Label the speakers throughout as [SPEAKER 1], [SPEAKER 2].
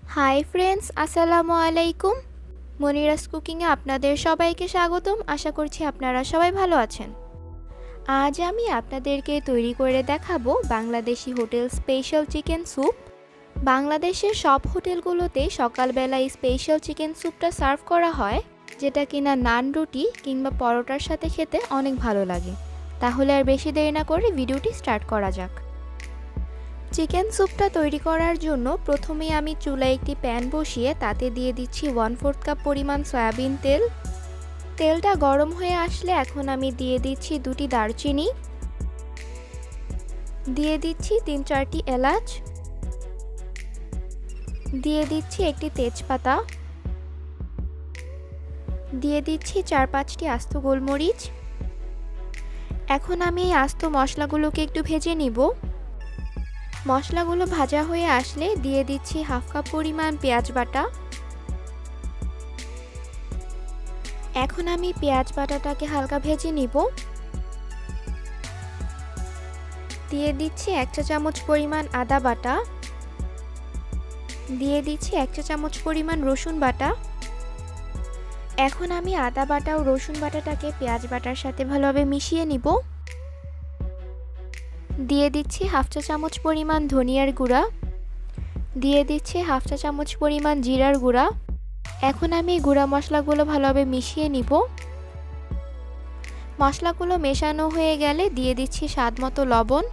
[SPEAKER 1] Hi friends, আসসালামু আলাইকুম। মনিরাস কুকিংয়ে আপনাদের সবাইকে স্বাগতম। আশা করছি আপনারা সবাই ভালো আছেন। আজ আমি আপনাদেরকে তৈরি করে দেখাবো Bangladeshi hotel special chicken soup. বাংলাদেশের সব হোটেলগুলোতে সকালবেলা এই স্পেশাল চিকেন স্যুপটা সার্ভ করা হয়, যেটা কিনা নান, রুটি কিংবা পরোটার সাথে খেতে অনেক ভালো লাগে। তাহলে আর বেশি দেরি না করে ভিডিওটি স্টার্ট করা যাক। চিকেন স্যুপটা তৈরি করার জন্য প্রথমেই আমি চুলায় একটি প্যান বসিয়ে তাতে দিয়ে দিচ্ছি 1/4 কাপ পরিমাণ সয়াবিন তেল। তেলটা গরম হয়ে আসলে এখন আমি দিয়ে দিচ্ছি 2টি দারচিনি, দিয়ে দিচ্ছি 3-4টি এলাচ, দিয়ে দিচ্ছি একটি তেজপাতা, দিয়ে দিচ্ছি 4-5টি আস্ত গোলমরিচ। এখন আমি এই আস্ত মশলাগুলোকে একটু ভেজে নিব। মশলাগুলো ভাজা হয়ে আসলে দিয়ে দিচ্ছি 1/2 কাপ পরিমাণ পেঁয়াজ বাটা। এখন আমি পেঁয়াজ বাটাটাকে হালকা ভেজে নিব। দিয়ে দিচ্ছি 1 চা চামচ পরিমাণ আদা বাটা, দিয়ে দিচ্ছি 1 চা চামচ পরিমাণ রসুন বাটা। এখন আমি আদা বাটা ও রসুন বাটাটাকে পেঁয়াজ বাটার সাথে ভালোভাবে মিশিয়ে নিব। দিয়ে দিচ্ছি 1/2 চা চামচ পরিমাণ ধনিয়ার গুঁড়া, দিয়ে দিচ্ছি 1/2 চা চামচ পরিমাণ জিরার গুঁড়া। এখন আমি গুঁড়া মশলাগুলো ভালোভাবে মিশিয়ে নিব। মশলাগুলো মেশানো হয়ে গেলে দিয়ে দিচ্ছি স্বাদ মতো লবণ।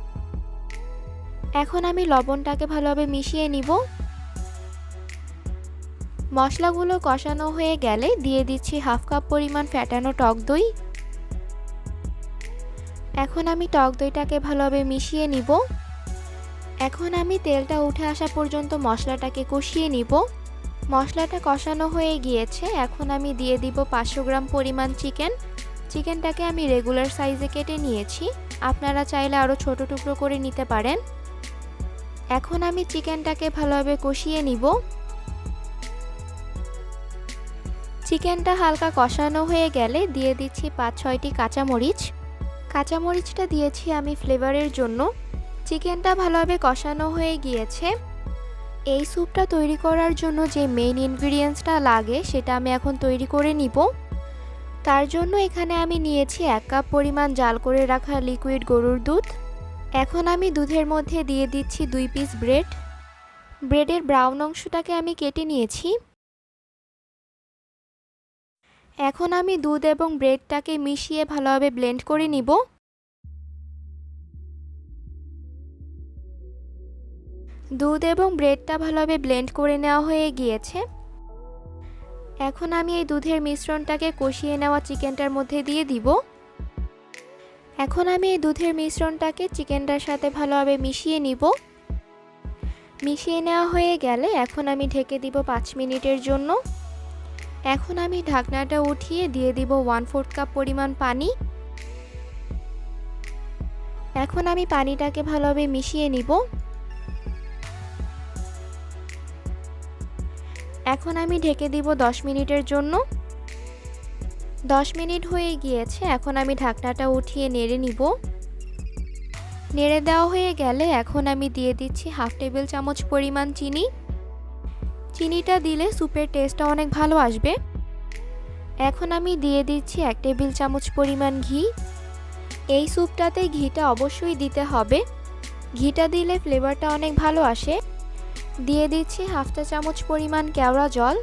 [SPEAKER 1] এখন আমি লবণটাকে ভালোভাবে মিশিয়ে নিব। মশলাগুলো কষানো হয়ে গেলে দিয়ে দিচ্ছি 1/2 কাপ পরিমাণ ফ্যাটানো টক দই। এখন আমি টক দইটাকে ভালোভাবে মিশিয়ে নিব। এখন আমি তেলটা উঠে আসা পর্যন্ত মশলাটাকে কষিয়ে নিব। মশলাটা কষানো হয়ে গিয়েছে। এখন আমি দিয়ে দিব 500 গ্রাম পরিমাণ চিকেন। চিকেনটাকে আমি রেগুলার সাইজে কেটে নিয়েছি, আপনারা চাইলে আরও ছোট টুকরো করে নিতে পারেন। এখন আমি চিকেনটাকে ভালোভাবে কষিয়ে নিব। চিকেনটা হালকা কষানো হয়ে গেলে দিয়ে দিচ্ছি 5-6টি কাঁচামরিচ। কাঁচামরিচটা দিয়েছি আমি ফ্লেভারের জন্য। চিকেনটা ভালোভাবে কষানো হয়ে গিয়েছে। এই স্যুপটা তৈরি করার জন্য যে মেইন ইনগ্রিডিয়েন্টসটা লাগে সেটা আমি এখন তৈরি করে নিব। তার জন্য এখানে আমি নিয়েছি 1 কাপ পরিমাণ জাল করে রাখা লিকুইড গরুর দুধ। এখন আমি দুধের মধ্যে দিয়ে দিচ্ছি 2 পিস ব্রেড। ব্রেডের ব্রাউন অংশটাকে আমি কেটে নিয়েছি। এখন আমি দুধ এবং ব্রেডটাকে মিশিয়ে ভালোভাবে ব্লেন্ড করে নিব। দুধ এবং ব্রেডটা ভালোভাবে ব্লেন্ড করে নেওয়া হয়ে গিয়েছে। এখন আমি এই দুধের মিশ্রণটাকে কষিয়ে নেওয়া চিকেনটার মধ্যে দিয়ে দিব। এখন আমি এই দুধের মিশ্রণটাকে চিকেনটার সাথে ভালোভাবে মিশিয়ে নিব। মিশিয়ে নেওয়া হয়ে গেলে এখন আমি ঢেকে দিব 5 মিনিটের জন্য। এখন আমি ঢাকনাটা উঠিয়ে দিয়ে দিব 1/4 কাপ পরিমাণ পানি। এখন আমি পানিটাকে ভালোভাবে মিশিয়ে নিব। এখন আমি ঢেকে দিব 10 মিনিটের জন্য। 10 মিনিট হয়ে গিয়েছে। এখন আমি ঢাকনাটা উঠিয়ে নেড়ে নিব। নেড়ে দেওয়া হয়ে গেলে এখন আমি দিয়ে দিচ্ছি 1/2 টেবিল চামচ পরিমাণ চিনি। চিনিটা দিলে স্যুপের টেস্টটা অনেক ভালো আসবে। এখন আমি দিয়ে দিচ্ছি 1 টেবিল চামচ পরিমাণ ঘি। এই স্যুপটাতে ঘিটা অবশ্যই দিতে হবে, ঘিটা দিলে ফ্লেভারটা অনেক ভালো আসে। দিয়ে দিচ্ছি 1/2 চা চামচ পরিমাণ কেওড়া জল।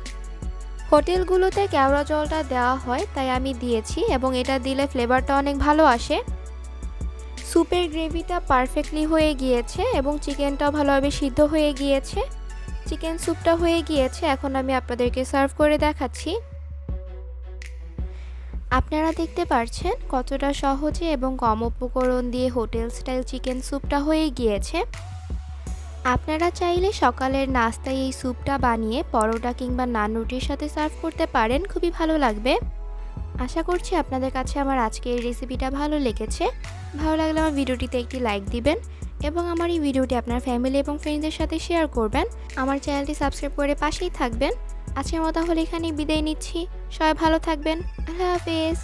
[SPEAKER 1] হোটেলগুলোতে কেওড়া জলটা দেওয়া হয় তাই আমি দিয়েছি, এবং এটা দিলে ফ্লেভারটা অনেক ভালো আসে। স্যুপের গ্রেভিটা পারফেক্টলি হয়ে গিয়েছে এবং চিকেনটাও ভালোভাবে সিদ্ধ হয়ে গিয়েছে। চিকেন স্যুপটা হয়ে গিয়েছে। এখন আমি আপনাদেরকে সার্ভ করে দেখাচ্ছি। আপনারা দেখতে পাচ্ছেন কতটা সহজে এবং কম উপকরণ দিয়ে হোটেল স্টাইল চিকেন স্যুপটা হয়ে গিয়েছে। আপনারা চাইলে সকালের নাস্তায় এই স্যুপটা বানিয়ে পরোটা কিংবা নান রুটির সাথে সার্ভ করতে পারেন, খুবই ভালো লাগবে। আশা করছি আপনাদের কাছে আমার আজকের এই রেসিপিটা ভালো লেগেছে। ভালো লাগলে আমার ভিডিওটিতে একটি লাইক দিবেন এবং আমার এই ভিডিওটি আপনার ফ্যামিলি এবং ফ্রেন্ডসদের সাথে শেয়ার করবেন। আমার চ্যানেলটি সাবস্ক্রাইব করে পাশেই থাকবেন। আজকের মতো তাহলে এখানেই বিদায় নিচ্ছি। সবাই ভালো থাকবেন। আল্লাহ হাফেজ।